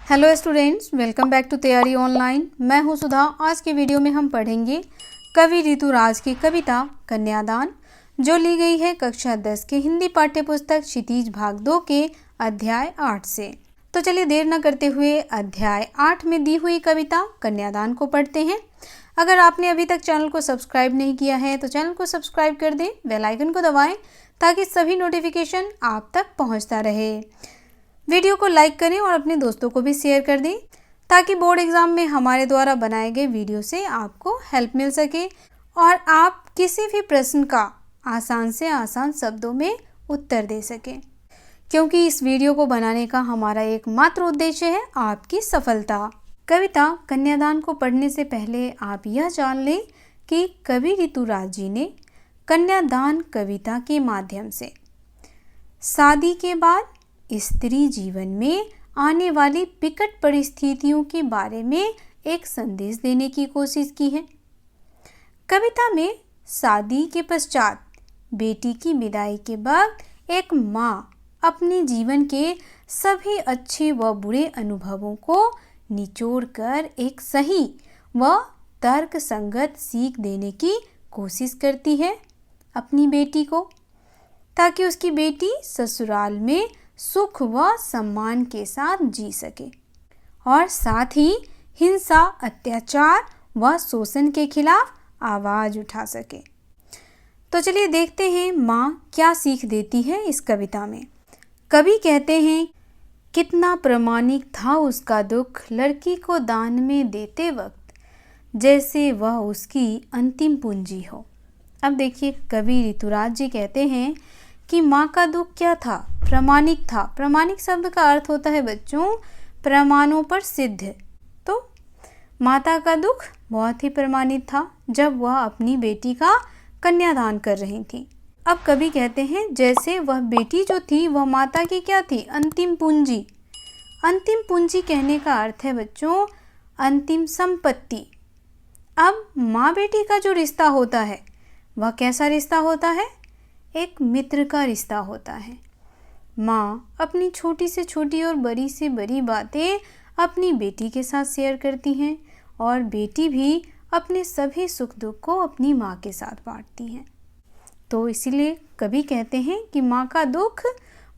Hello students, welcome back to Taiyari online. मैं हूं सुधा। आज के वीडियो में हम पढ़ेंगे कवि ऋतुराज की कविता कन्यादान, जो ली गई है कक्षा 10 के हिंदी पाठ्यपुस्तक क्षितिज भाग 2 के अध्याय 8 से। तो चलिए देर न करते हुए अध्याय 8 में दी हुई कविता कन्यादान को पढ़ते हैं। अगर आपने अभी तक चैनल को सब्सक्राइब नहीं किया है तो चैनल को सब्सक्राइब कर दें, बेल आइकन को दबाएं ताकि सभी नोटिफिकेशन आप तक पहुंचता रहे। वीडियो को लाइक करें और अपने दोस्तों को भी शेयर कर दें ताकि बोर्ड एग्जाम में हमारे द्वारा बनाए गए वीडियो से आपको हेल्प मिल सके और आप किसी भी प्रश्न का आसान से आसान शब्दों में उत्तर दे सकें, क्योंकि इस वीडियो को बनाने का हमारा एकमात्र उद्देश्य है आपकी सफलता। कविता कन्यादान को पढ़ने से पहले आप यह जान लें कि कवि ऋतुराज जी ने कन्यादान कविता के माध्यम से शादी के बाद स्त्री जीवन में आने वाली विकट परिस्थितियों के बारे में एक संदेश देने की कोशिश की है। कविता में शादी के पश्चात बेटी की विदाई के बाद एक माँ अपने जीवन के सभी अच्छे व बुरे अनुभवों को निचोड़कर एक सही व तर्कसंगत सीख देने की कोशिश करती है अपनी बेटी को, ताकि उसकी बेटी ससुराल में सुख व सम्मान के साथ जी सके और साथ ही हिंसा, अत्याचार व शोषण के खिलाफ आवाज उठा सके। तो चलिए देखते हैं माँ क्या सीख देती है इस कविता में। कवि कहते हैं, कितना प्रामाणिक था उसका दुख लड़की को दान में देते वक्त, जैसे वह उसकी अंतिम पूंजी हो। अब देखिए कवि ऋतुराज जी कहते हैं कि माँ का दुख क्या था? प्रामाणिक था। प्रामाणिक शब्द का अर्थ होता है बच्चों प्रमाणों पर सिद्ध। तो माता का दुख बहुत ही प्रमाणित था जब वह अपनी बेटी का कन्यादान कर रही थी। अब कवि कहते हैं जैसे वह बेटी जो थी वह माता की क्या थी? अंतिम पूंजी। अंतिम पूंजी कहने का अर्थ है बच्चों अंतिम संपत्ति। अब माँ बेटी का जो रिश्ता होता है वह कैसा रिश्ता होता है? एक मित्र का रिश्ता होता है। माँ अपनी छोटी से छोटी और बड़ी से बड़ी बातें अपनी बेटी के साथ शेयर करती हैं और बेटी भी अपने सभी सुख दुख को अपनी माँ के साथ बांटती हैं। तो इसीलिए कवि कहते हैं कि माँ का दुख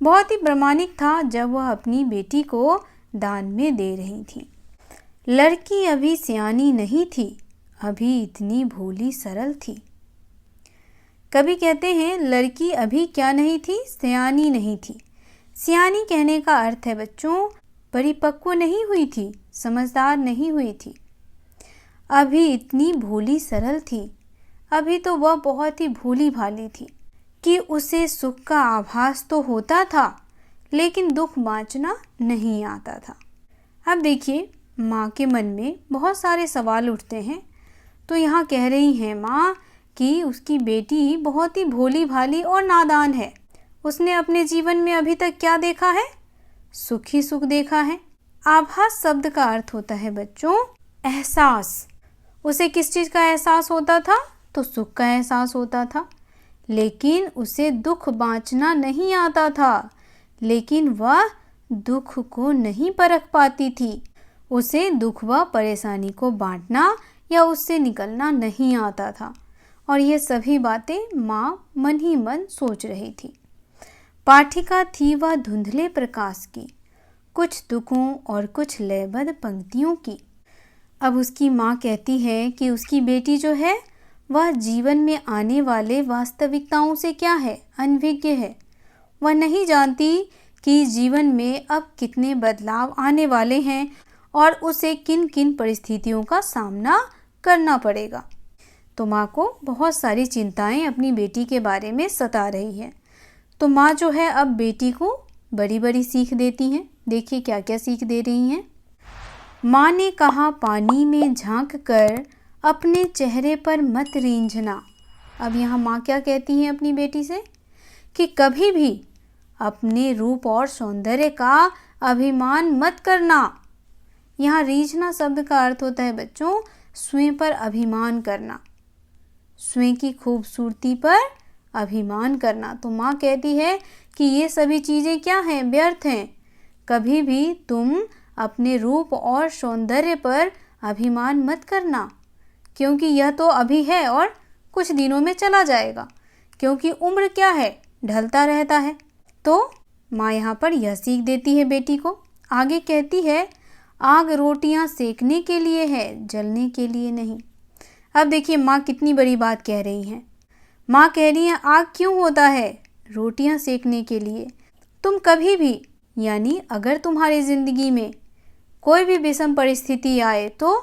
बहुत ही प्रामाणिक था जब वह अपनी बेटी को दान में दे रही थी। लड़की अभी सियानी नहीं थी, अभी इतनी भोली सरल थी। कवि कहते हैं लड़की अभी क्या नहीं थी? सियानी नहीं थी। सियानी कहने का अर्थ है बच्चों परिपक्व नहीं हुई थी, समझदार नहीं हुई थी। अभी इतनी भोली सरल थी, अभी तो वह बहुत ही भोली भाली थी कि उसे सुख का आभास तो होता था लेकिन दुख बाँचना नहीं आता था। अब देखिए माँ के मन में बहुत सारे सवाल उठते हैं। तो यहाँ कह रही हैं माँ कि उसकी बेटी बहुत ही भोली भाली और नादान है। उसने अपने जीवन में अभी तक क्या देखा है? सुख ही सुख देखा है। आभास शब्द का अर्थ होता है बच्चों एहसास। उसे किस चीज़ का एहसास होता था? तो सुख का एहसास होता था, लेकिन उसे दुख बाँचना नहीं आता था, लेकिन वह दुख को नहीं परख पाती थी। उसे दुख व परेशानी को बांटना या उससे निकलना नहीं आता था और ये सभी बातें माँ मन ही मन सोच रही थी। पाठिका थी वह धुंधले प्रकाश की, कुछ दुखों और कुछ लयबद्ध पंक्तियों की। अब उसकी माँ कहती है कि उसकी बेटी जो है वह जीवन में आने वाले वास्तविकताओं से क्या है? अनभिज्ञ है। वह नहीं जानती कि जीवन में अब कितने बदलाव आने वाले हैं और उसे किन किन परिस्थितियों का सामना करना पड़ेगा। तो माँ को बहुत सारी चिंताएं अपनी बेटी के बारे में सता रही है। तो माँ जो है अब बेटी को बड़ी बड़ी सीख देती हैं। देखिए क्या क्या सीख दे रही हैं। माँ ने कहा पानी में झांक कर अपने चेहरे पर मत रींझना। अब यहाँ माँ क्या कहती हैं अपनी बेटी से कि कभी भी अपने रूप और सौंदर्य का अभिमान मत करना। यहाँ रीझना शब्द का अर्थ होता है बच्चों स्वयं पर अभिमान करना, स्वयं की खूबसूरती पर अभिमान करना। तो माँ कहती है कि ये सभी चीज़ें क्या हैं? व्यर्थ हैं। कभी भी तुम अपने रूप और सौंदर्य पर अभिमान मत करना, क्योंकि यह तो अभी है और कुछ दिनों में चला जाएगा, क्योंकि उम्र क्या है, ढलता रहता है। तो माँ यहाँ पर यह सीख देती है बेटी को। आगे कहती है, आग रोटियाँ सेकने के लिए है, जलने के लिए नहीं। अब देखिए माँ कितनी बड़ी बात कह रही हैं। माँ कह रही है आग क्यों होता है, रोटियाँ सेकने के लिए। तुम कभी भी, यानी अगर तुम्हारी ज़िंदगी में कोई भी विषम परिस्थिति आए तो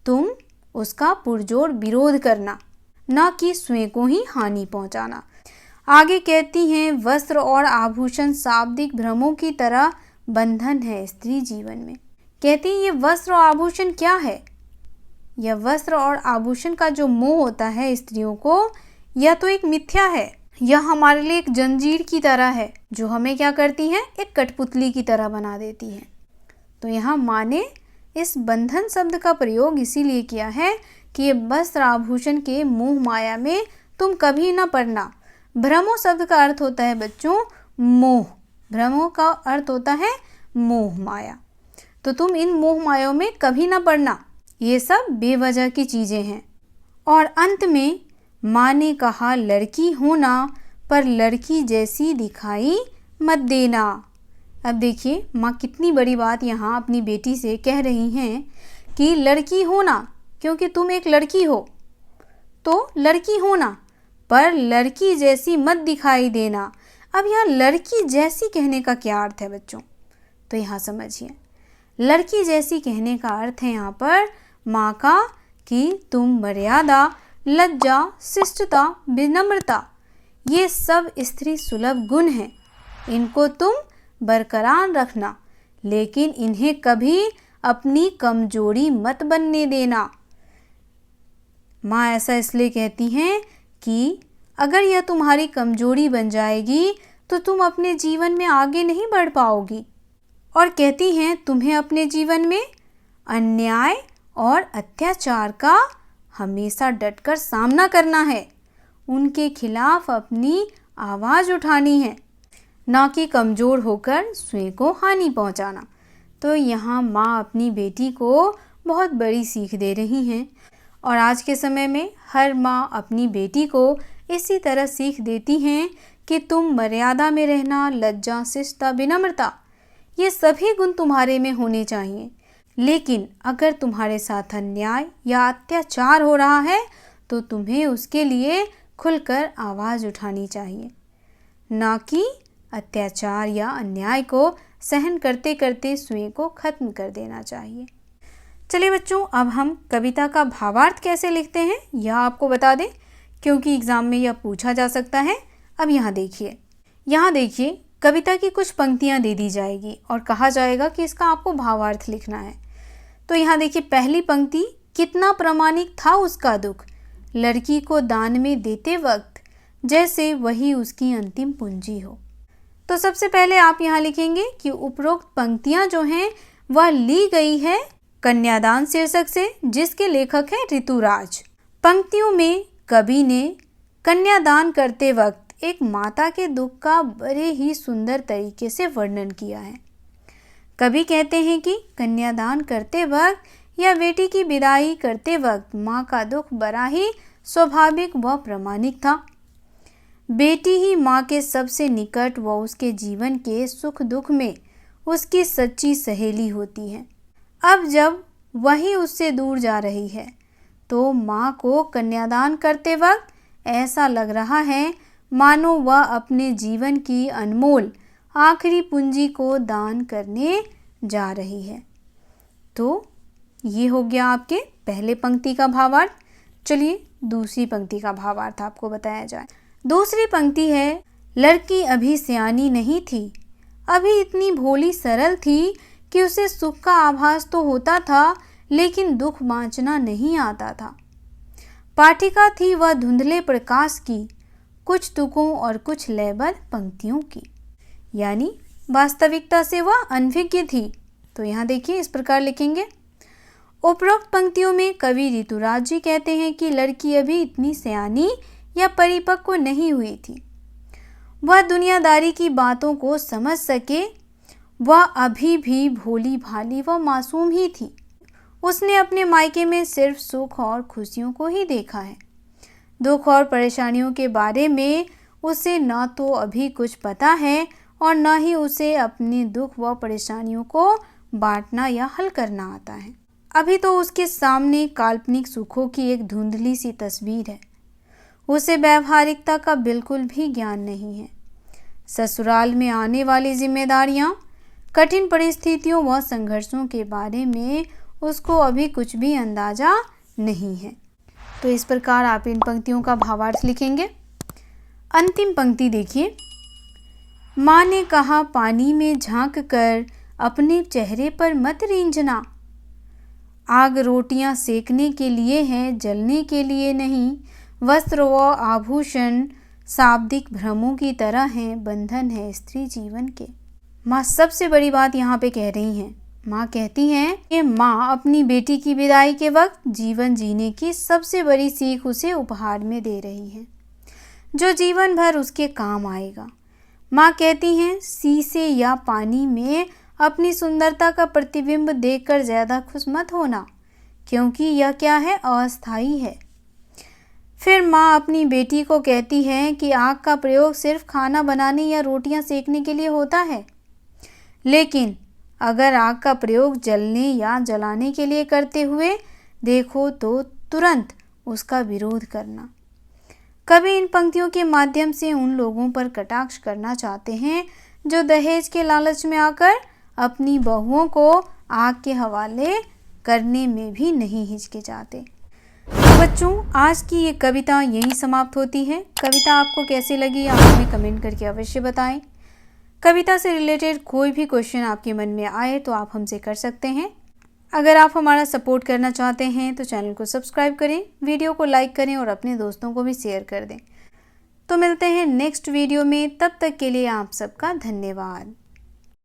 तुम उसका पुरजोर विरोध करना, ना कि स्वयं को ही हानि पहुंचाना। आगे कहती हैं, वस्त्र और आभूषण शाब्दिक भ्रमों की तरह बंधन है स्त्री जीवन में। कहती हैं ये वस्त्र और आभूषण क्या है? यह वस्त्र और आभूषण का जो मोह होता है स्त्रियों को, यह तो एक मिथ्या है। यह हमारे लिए एक जंजीर की तरह है जो हमें क्या करती है, एक कठपुतली की तरह बना देती है। तो यहाँ माँ ने इस बंधन शब्द का प्रयोग इसीलिए किया है कि ये वस्त्र आभूषण के मोह माया में तुम कभी ना पड़ना। भ्रमो शब्द का अर्थ होता है बच्चों मोह, भ्रमों का अर्थ होता है मोह माया। तो तुम इन मोह मायाओं में कभी ना पड़ना, ये सब बेवजह की चीज़ें हैं। और अंत में माँ ने कहा, लड़की होना पर लड़की जैसी दिखाई मत देना। अब देखिए माँ कितनी बड़ी बात यहाँ अपनी बेटी से कह रही हैं कि लड़की होना, क्योंकि तुम एक लड़की हो तो लड़की होना, पर लड़की जैसी मत दिखाई देना। अब यहाँ लड़की जैसी कहने का क्या अर्थ है बच्चों? तो यहाँ समझिए, लड़की जैसी कहने का अर्थ है यहाँ पर माँ का कि तुम मर्यादा, लज्जा, शिष्टता, विनम्रता, ये सब स्त्री सुलभ गुण हैं, इनको तुम बरकरार रखना, लेकिन इन्हें कभी अपनी कमजोरी मत बनने देना। माँ ऐसा इसलिए कहती हैं कि अगर यह तुम्हारी कमजोरी बन जाएगी तो तुम अपने जीवन में आगे नहीं बढ़ पाओगी। और कहती हैं तुम्हें अपने जीवन में अन्याय और अत्याचार का हमेशा डटकर सामना करना है, उनके खिलाफ अपनी आवाज़ उठानी है, ना कि कमज़ोर होकर स्वयं को हानि पहुंचाना। तो यहाँ माँ अपनी बेटी को बहुत बड़ी सीख दे रही हैं और आज के समय में हर माँ अपनी बेटी को इसी तरह सीख देती हैं कि तुम मर्यादा में रहना, लज्जा, शिष्टता, विनम्रता, ये सभी गुण तुम्हारे में होने चाहिए। लेकिन अगर तुम्हारे साथ अन्याय या अत्याचार हो रहा है तो तुम्हें उसके लिए खुलकर आवाज़ उठानी चाहिए, ना कि अत्याचार या अन्याय को सहन करते करते स्वयं को खत्म कर देना चाहिए। चलिए बच्चों, अब हम कविता का भावार्थ कैसे लिखते हैं यह आपको बता दें, क्योंकि एग्ज़ाम में यह पूछा जा सकता है। अब यहाँ देखिए कविता की कुछ पंक्तियाँ दे दी जाएगी और कहा जाएगा कि इसका आपको भावार्थ लिखना है। तो यहाँ देखिए पहली पंक्ति, कितना प्रामाणिक था उसका दुख, लड़की को दान में देते वक्त, जैसे वही उसकी अंतिम पूंजी हो। तो सबसे पहले आप यहाँ लिखेंगे कि उपरोक्त पंक्तियाँ जो हैं वह ली गई है कन्यादान शीर्षक से, जिसके लेखक हैं ऋतुराज। पंक्तियों में कवि ने कन्यादान करते वक्त एक माता के दुख का बड़े ही सुंदर तरीके से वर्णन किया है। कवि कहते हैं कि कन्यादान करते वक्त या बेटी की विदाई करते वक्त माँ का दुख बड़ा ही स्वाभाविक व प्रामाणिक था। बेटी ही माँ के सबसे निकट व उसके जीवन के सुख दुख में उसकी सच्ची सहेली होती है। अब जब वही उससे दूर जा रही है तो माँ को कन्यादान करते वक्त ऐसा लग रहा है मानो वह अपने जीवन की अनमोल आखिरी पूंजी को दान करने जा रही है। तो ये हो गया आपके पहले पंक्ति का भावार्थ। चलिए दूसरी पंक्ति का भावार्थ आपको बताया जाए। दूसरी पंक्ति है, लड़की अभी सयानी नहीं थी, अभी इतनी भोली सरल थी कि उसे सुख का आभास तो होता था लेकिन दुख बाँचना नहीं आता था। पाठिका थी वह धुंधले प्रकाश की, कुछ तुकों और कुछ लयबद्ध पंक्तियों की, यानी वास्तविकता से वह अनभिज्ञ थी। तो यहाँ देखिए इस प्रकार लिखेंगे। उपरोक्त पंक्तियों में कवि ऋतुराज जी कहते हैं कि लड़की अभी इतनी सयानी या परिपक्व नहीं हुई थी, वह दुनियादारी की बातों को समझ सके, वह अभी भी भोली भाली व मासूम ही थी। उसने अपने मायके में सिर्फ सुख और खुशियों को ही देखा है। दुख और परेशानियों के बारे में उसे न तो अभी कुछ पता है और न ही उसे अपने दुख व परेशानियों को बांटना या हल करना आता है। अभी तो उसके सामने काल्पनिक सुखों की एक धुंधली सी तस्वीर है। उसे व्यावहारिकता का बिल्कुल भी ज्ञान नहीं है। ससुराल में आने वाली जिम्मेदारियां, कठिन परिस्थितियों व संघर्षों के बारे में उसको अभी कुछ भी अंदाजा नहीं है। तो इस प्रकार आप इन पंक्तियों का भावार्थ लिखेंगे। अंतिम पंक्ति देखिए। माँ ने कहा पानी में झांक कर अपने चेहरे पर मत रींझना। आग रोटियां सेकने के लिए है, जलने के लिए नहीं। वस्त्र व आभूषण शाब्दिक भ्रमों की तरह हैं, बंधन है स्त्री जीवन के। माँ सबसे बड़ी बात यहाँ पे कह रही हैं। माँ कहती हैं कि माँ अपनी बेटी की विदाई के वक्त जीवन जीने की सबसे बड़ी सीख उसे उपहार में दे रही है, जो जीवन भर उसके काम आएगा। माँ कहती हैं शीशे या पानी में अपनी सुंदरता का प्रतिबिंब देखकर ज़्यादा खुश मत होना, क्योंकि यह क्या है, अस्थायी है। फिर माँ अपनी बेटी को कहती है कि आग का प्रयोग सिर्फ खाना बनाने या रोटियां सेकने के लिए होता है, लेकिन अगर आग का प्रयोग जलने या जलाने के लिए करते हुए देखो तो तुरंत उसका विरोध करना। कवि इन पंक्तियों के माध्यम से उन लोगों पर कटाक्ष करना चाहते हैं जो दहेज के लालच में आकर अपनी बहुओं को आग के हवाले करने में भी नहीं हिचकिचाते। बच्चों, आज की ये कविता यहीं समाप्त होती है। कविता आपको कैसी लगी आप हमें कमेंट करके अवश्य बताएं। कविता से रिलेटेड कोई भी क्वेश्चन आपके मन में आए तो आप हमसे कर सकते हैं। अगर आप हमारा सपोर्ट करना चाहते हैं तो चैनल को सब्सक्राइब करें, वीडियो को लाइक करें और अपने दोस्तों को भी शेयर कर दें। तो मिलते हैं नेक्स्ट वीडियो में, तब तक के लिए आप सबका धन्यवाद।